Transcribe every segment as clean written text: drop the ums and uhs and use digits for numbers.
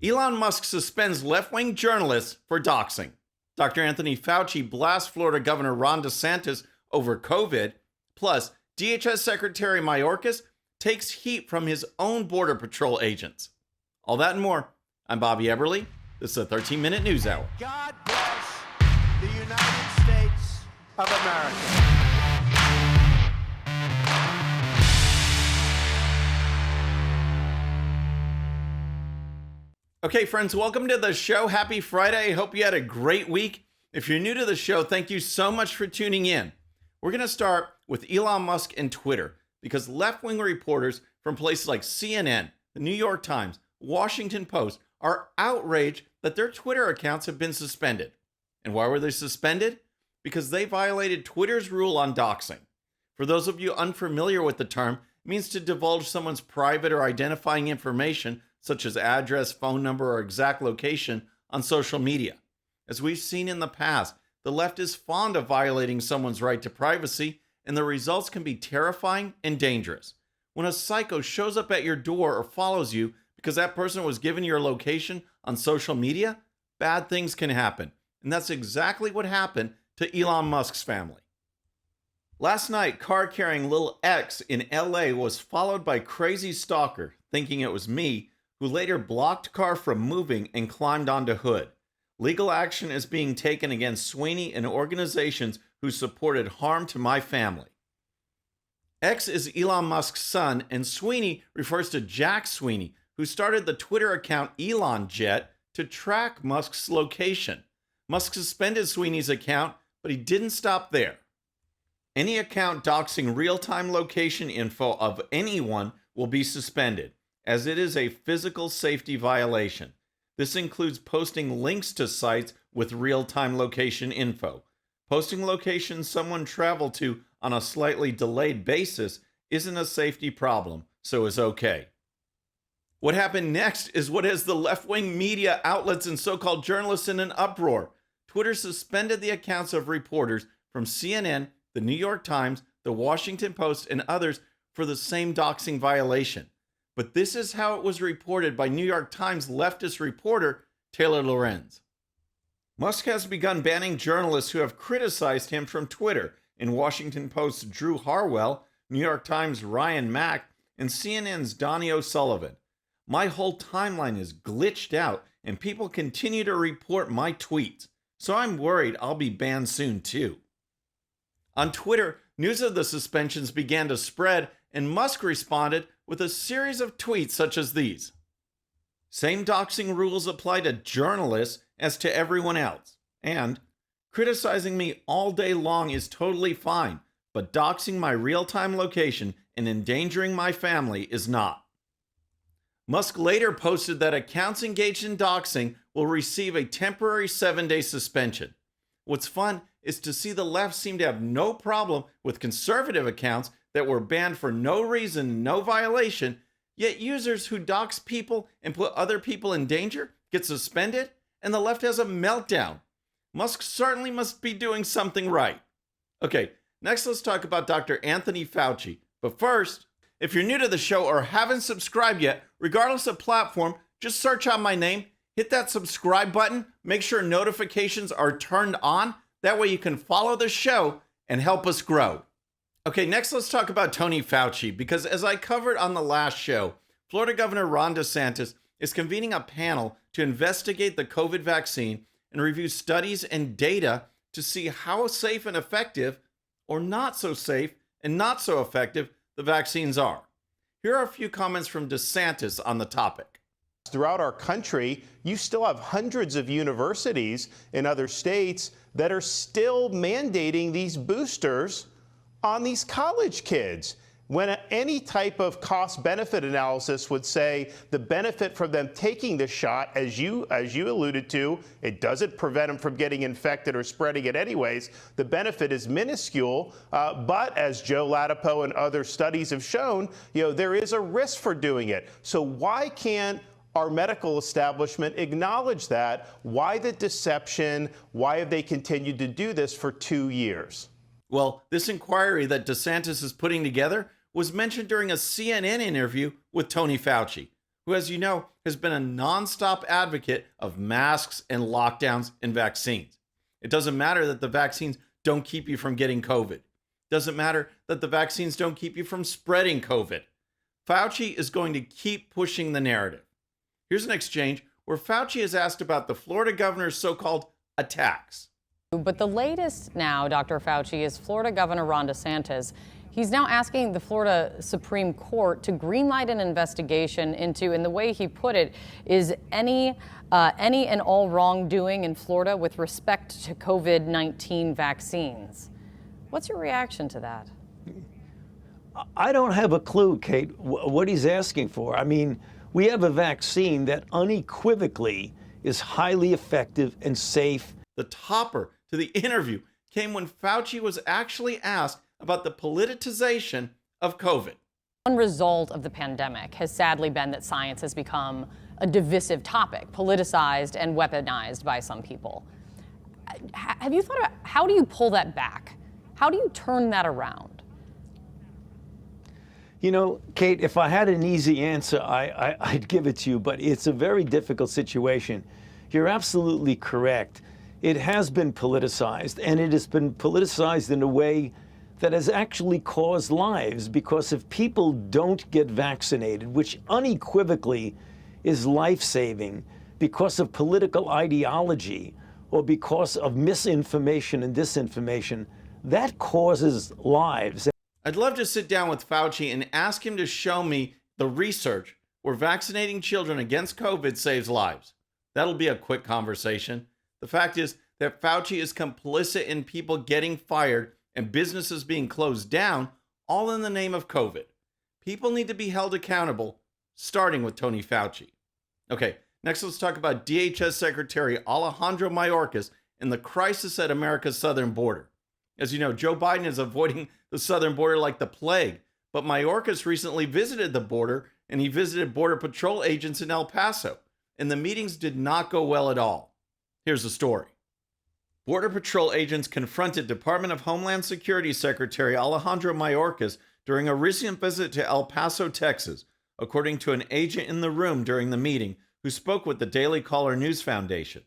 Elon Musk suspends left-wing journalists for doxing. Dr. Anthony Fauci blasts Florida Governor Ron DeSantis over COVID. Plus, DHS Secretary Mayorkas takes heat from his own Border Patrol agents. All that and more. I'm Bobby Eberle. This is a 13-minute news hour. God bless the United States of America. Okay, friends, welcome to the show. Happy Friday. I hope you had a great week. If you're new to the show, thank you so much for tuning in. We're going to start with Elon Musk and Twitter because left-wing reporters from places like CNN, the New York Times, Washington Post are outraged that their Twitter accounts have been suspended. And why were they suspended? Because they violated Twitter's rule on doxing. For those of you unfamiliar with the term, it means to divulge someone's private or identifying information such as address, phone number, or exact location on social media. As we've seen in the past, the left is fond of violating someone's right to privacy, and the results can be terrifying and dangerous. When a psycho shows up at your door or follows you because that person was given your location on social media, bad things can happen. And that's exactly what happened to Elon Musk's family. Last night, car carrying Lil X in LA was followed by crazy stalker, thinking it was me, who later blocked car from moving and climbed onto hood. Legal action is being taken against Sweeney and organizations who supported harm to my family. X is Elon Musk's son, and Sweeney refers to Jack Sweeney, who started the Twitter account Elon Jet to track Musk's location. Musk suspended Sweeney's account, but he didn't stop there. Any account doxing real-time location info of anyone will be suspended, as it is a physical safety violation. This includes posting links to sites with real-time location info. Posting locations someone traveled to on a slightly delayed basis isn't a safety problem, so is okay. What happened next is what has the left-wing media outlets and so-called journalists in an uproar. Twitter suspended the accounts of reporters from CNN, the New York Times, the Washington Post, and others for the same doxing violation. But this is how it was reported by New York Times leftist reporter Taylor Lorenz. Musk has begun banning journalists who have criticized him from Twitter. In Washington Post's Drew Harwell, New York Times' Ryan Mack, and CNN's Donnie O'Sullivan. My whole timeline is glitched out and people continue to report my tweets. So I'm worried I'll be banned soon too. On Twitter, news of the suspensions began to spread and Musk responded with a series of tweets such as these. Same doxing rules apply to journalists as to everyone else. And criticizing me all day long is totally fine, but doxing my real-time location and endangering my family is not. Musk later posted that accounts engaged in doxing will receive a temporary 7-day suspension. What's fun is to see the left seem to have no problem with conservative accounts that were banned for no reason, no violation, yet users who dox people and put other people in danger get suspended, and the left has a meltdown. Musk certainly must be doing something right. Okay, next let's talk about Dr. Anthony Fauci. But first, if you're new to the show or haven't subscribed yet, regardless of platform, just search out my name, hit that subscribe button, make sure notifications are turned on. That way you can follow the show and help us grow. Okay, next let's talk about Tony Fauci, because as I covered on the last show, Florida Governor Ron DeSantis is convening a panel to investigate the COVID vaccine and review studies and data to see how safe and effective, or not so safe and not so effective, the vaccines are. Here are a few comments from DeSantis on the topic. Throughout our country, you still have hundreds of universities in other states that are still mandating these boosters on these college kids, when any type of cost-benefit analysis would say the benefit from them taking the shot, as you alluded to, it doesn't prevent them from getting infected or spreading it anyways. The benefit is minuscule, but as Joe Ladapo and other studies have shown, there is a risk for doing it. So why can't our medical establishment acknowledge that? Why the deception? Why have they continued to do this for 2 years? Well, this inquiry that DeSantis is putting together was mentioned during a CNN interview with Tony Fauci. who, as you know, has been a nonstop advocate of masks and lockdowns and vaccines. It doesn't matter that the vaccines don't keep you from getting COVID. It doesn't matter that the vaccines don't keep you from spreading COVID. Fauci is going to keep pushing the narrative. Here's an exchange where Fauci is asked about the Florida governor's so-called attacks. But the latest now, Dr. Fauci, is Florida Governor Ron DeSantis. He's now asking the Florida Supreme Court to greenlight an investigation into, and the way he put it, is any and all wrongdoing in Florida with respect to COVID-19 vaccines. What's your reaction to that? I don't have a clue, Kate, what he's asking for. I mean, we have a vaccine that unequivocally is highly effective and safe. The topper to the interview came when Fauci was actually asked about the politicization of COVID. One result of the pandemic has sadly been that science has become a divisive topic, politicized and weaponized by some people. Have you thought about how do you pull that back? How do you turn that around? You know, Kate, if I had an easy answer, I'd give it to you, but it's a very difficult situation. You're absolutely correct. It has been politicized, and it has been politicized in a way that has actually caused lives, because if people don't get vaccinated, which unequivocally is life-saving, because of political ideology or because of misinformation and disinformation, that causes lives. I'd love to sit down with Fauci and ask him to show me the research where vaccinating children against COVID saves lives. That'll be a quick conversation. The fact is that Fauci is complicit in people getting fired and businesses being closed down, all in the name of COVID. People need to be held accountable, starting with Tony Fauci. Okay, next let's talk about DHS Secretary Alejandro Mayorkas and the crisis at America's southern border. As you know, Joe Biden is avoiding the southern border like the plague, but Mayorkas recently visited the border, and he visited Border Patrol agents in El Paso, and the meetings did not go well at all. Here's the story. Border Patrol agents confronted Department of Homeland Security Secretary Alejandro Mayorkas during a recent visit to El Paso, Texas, according to an agent in the room during the meeting who spoke with the Daily Caller News Foundation.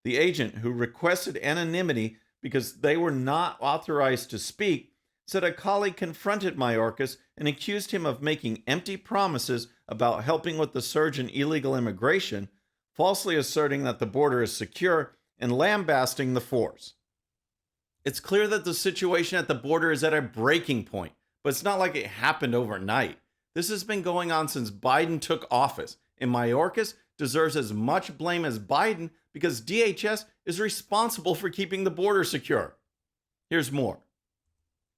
The agent, who requested anonymity because they were not authorized to speak, said a colleague confronted Mayorkas and accused him of making empty promises about helping with the surge in illegal immigration, falsely asserting that the border is secure, and lambasting the force. It's clear that the situation at the border is at a breaking point, but it's not like it happened overnight. This has been going on since Biden took office, and Mayorkas deserves as much blame as Biden because DHS is responsible for keeping the border secure. Here's more.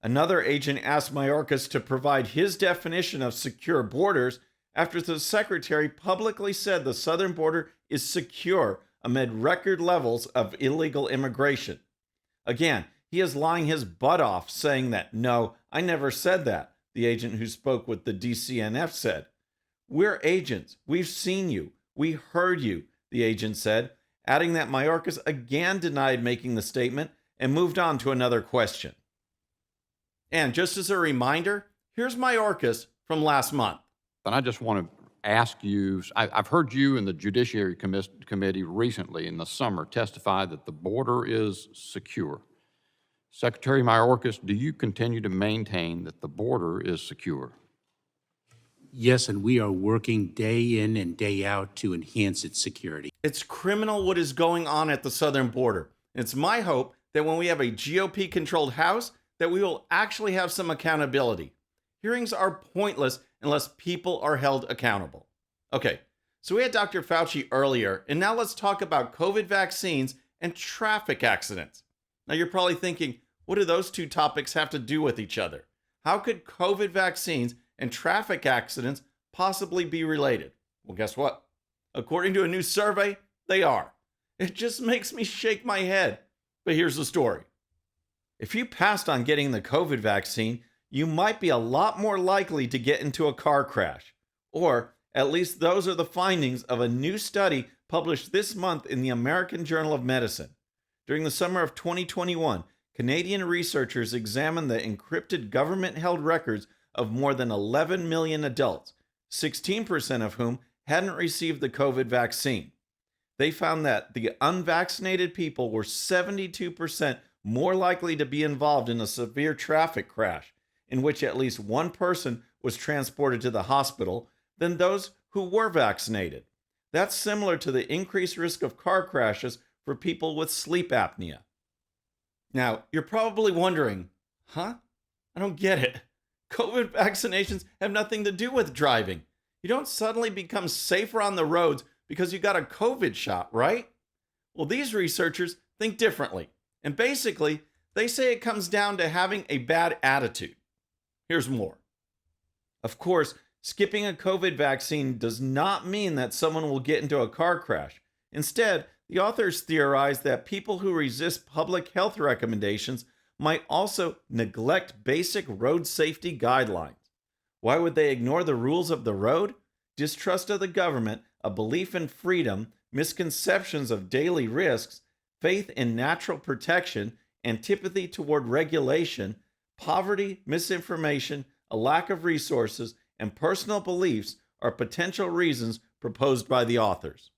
Another agent asked Mayorkas to provide his definition of secure borders after the secretary publicly said the southern border is secure amid record levels of illegal immigration. Again, he is lying his butt off, saying that, "No, I never said that," the agent who spoke with the DCNF said. "We're agents. We've seen you. We heard you," the agent said, adding that Mayorkas again denied making the statement and moved on to another question. And just as a reminder, here's Mayorkas from last month. And I just want to ask you, I've heard you and the Judiciary Committee recently in the summer testify that the border is secure. Secretary Mayorkas, do you continue to maintain that the border is secure? Yes, and we are working day in and day out to enhance its security. It's criminal what is going on at the southern border. It's my hope that when we have a GOP-controlled House, that we will actually have some accountability. Hearings are pointless unless people are held accountable. Okay, so we had Dr. Fauci earlier, and now let's talk about COVID vaccines and traffic accidents. Now you're probably thinking, what do those two topics have to do with each other? How could COVID vaccines and traffic accidents possibly be related? Well, guess what? According to a new survey, they are. It just makes me shake my head. But here's the story. If you passed on getting the COVID vaccine, you might be a lot more likely to get into a car crash. Or at least those are the findings of a new study published this month in the American Journal of Medicine. During the summer of 2021, Canadian researchers examined the encrypted government-held records of more than 11 million adults, 16% of whom hadn't received the COVID vaccine. They found that the unvaccinated people were 72% more likely to be involved in a severe traffic crash in which at least one person was transported to the hospital than those who were vaccinated. That's similar to the increased risk of car crashes for people with sleep apnea. Now, you're probably wondering, I don't get it. COVID vaccinations have nothing to do with driving. You don't suddenly become safer on the roads because you got a COVID shot, right? Well, these researchers think differently. And basically, they say it comes down to having a bad attitude. Here's more. Of course, skipping a COVID vaccine does not mean that someone will get into a car crash. Instead, the authors theorize that people who resist public health recommendations might also neglect basic road safety guidelines. Why would they ignore the rules of the road? Distrust of the government, a belief in freedom, misconceptions of daily risks, faith in natural protection, antipathy toward regulation, poverty, misinformation, a lack of resources, and personal beliefs are potential reasons proposed by the authors.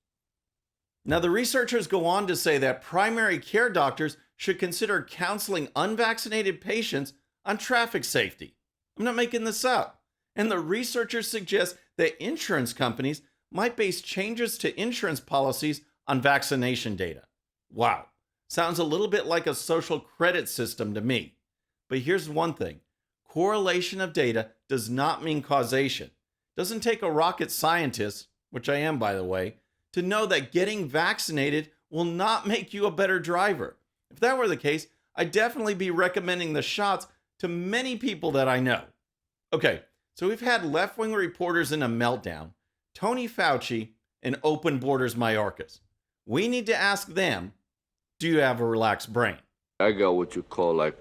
Now, the researchers go on to say that primary care doctors should consider counseling unvaccinated patients on traffic safety. I'm not making this up. And the researchers suggest that insurance companies might base changes to insurance policies on vaccination data. Wow, sounds a little bit like a social credit system to me. But here's one thing. Correlation of data does not mean causation. It doesn't take a rocket scientist, which I am by the way, to know that getting vaccinated will not make you a better driver. If that were the case, I'd definitely be recommending the shots to many people that I know. Okay, so we've had left-wing reporters in a meltdown, Tony Fauci, and Open Borders Mayorkas. We need to ask them, do you have a relaxed brain? I got what you call a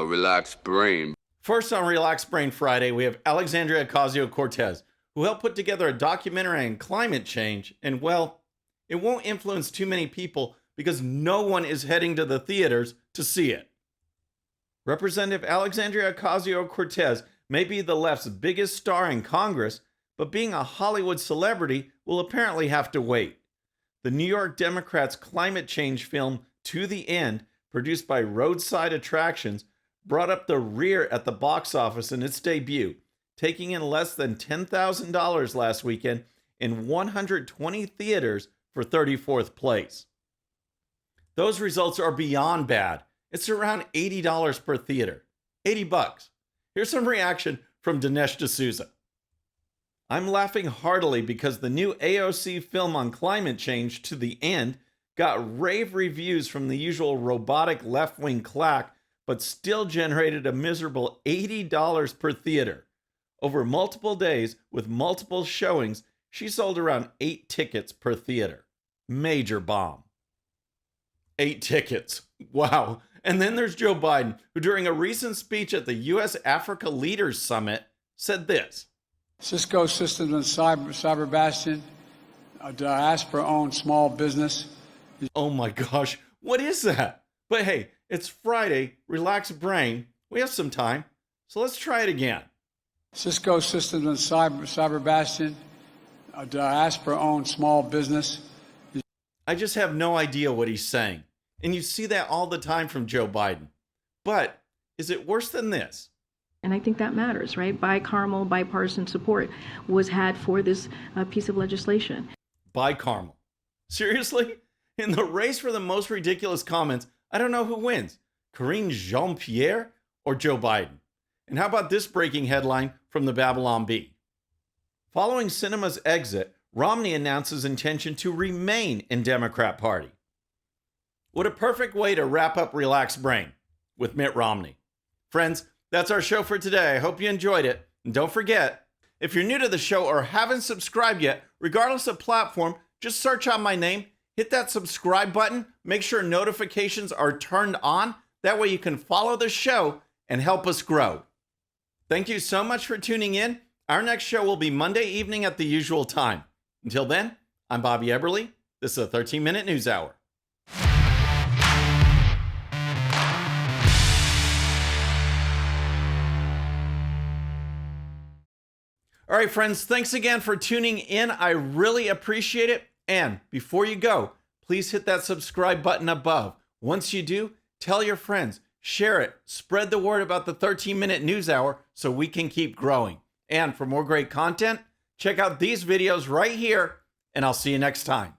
relaxed brain. First on Relaxed Brain Friday, we have Alexandria Ocasio-Cortez, who helped put together a documentary on climate change, and well, it won't influence too many people because no one is heading to the theaters to see it. Representative Alexandria Ocasio-Cortez may be the left's biggest star in Congress, but being a Hollywood celebrity will apparently have to wait. The New York Democrats' climate change film, To the End, produced by Roadside Attractions, brought up the rear at the box office in its debut, taking in less than $10,000 last weekend in 120 theaters for 34th place. Those results are beyond bad. It's around $80 per theater. $80. Here's some reaction from Dinesh D'Souza. I'm laughing heartily because the new AOC film on climate change, To the End, got rave reviews from the usual robotic left-wing clack, but still generated a miserable $80 per theater. Over multiple days, with multiple showings, she sold around 8 tickets per theater. Major bomb. 8 tickets. Wow. And then there's Joe Biden, who during a recent speech at the U.S. Africa Leaders Summit said this. Cisco Systems and Cyber Bastion, a diaspora-owned small business. Oh my gosh, what is that? But hey, it's Friday, relaxed brain. We have some time, so let's try it again. Cisco Systems and Cyber Bastion, a diaspora-owned small business. I just have no idea what he's saying. And you see that all the time from Joe Biden. But is it worse than this? And I think that matters, right? Bipartisan support was had for this piece of legislation. Bicameral. Seriously? In the race for the most ridiculous comments, I don't know who wins, Karine Jean-Pierre or Joe Biden. And how about this breaking headline from the Babylon Bee? Following Sinema's exit, Romney announces intention to remain in Democrat Party. What a perfect way to wrap up Relaxed Brain with Mitt Romney. Friends, that's our show for today. I hope you enjoyed it. And don't forget, if you're new to the show or haven't subscribed yet, regardless of platform, just search out my name, hit that subscribe button, make sure notifications are turned on. That way you can follow the show and help us grow. Thank you so much for tuning in. Our next show will be Monday evening at the usual time. Until then, I'm Bobby Eberle. This is a 13-minute news hour. All right, friends, thanks again for tuning in. I really appreciate it. And before you go, please hit that subscribe button above. Once you do, tell your friends, share it, spread the word about the 13-minute news hour so we can keep growing. And for more great content, check out these videos right here, and I'll see you next time.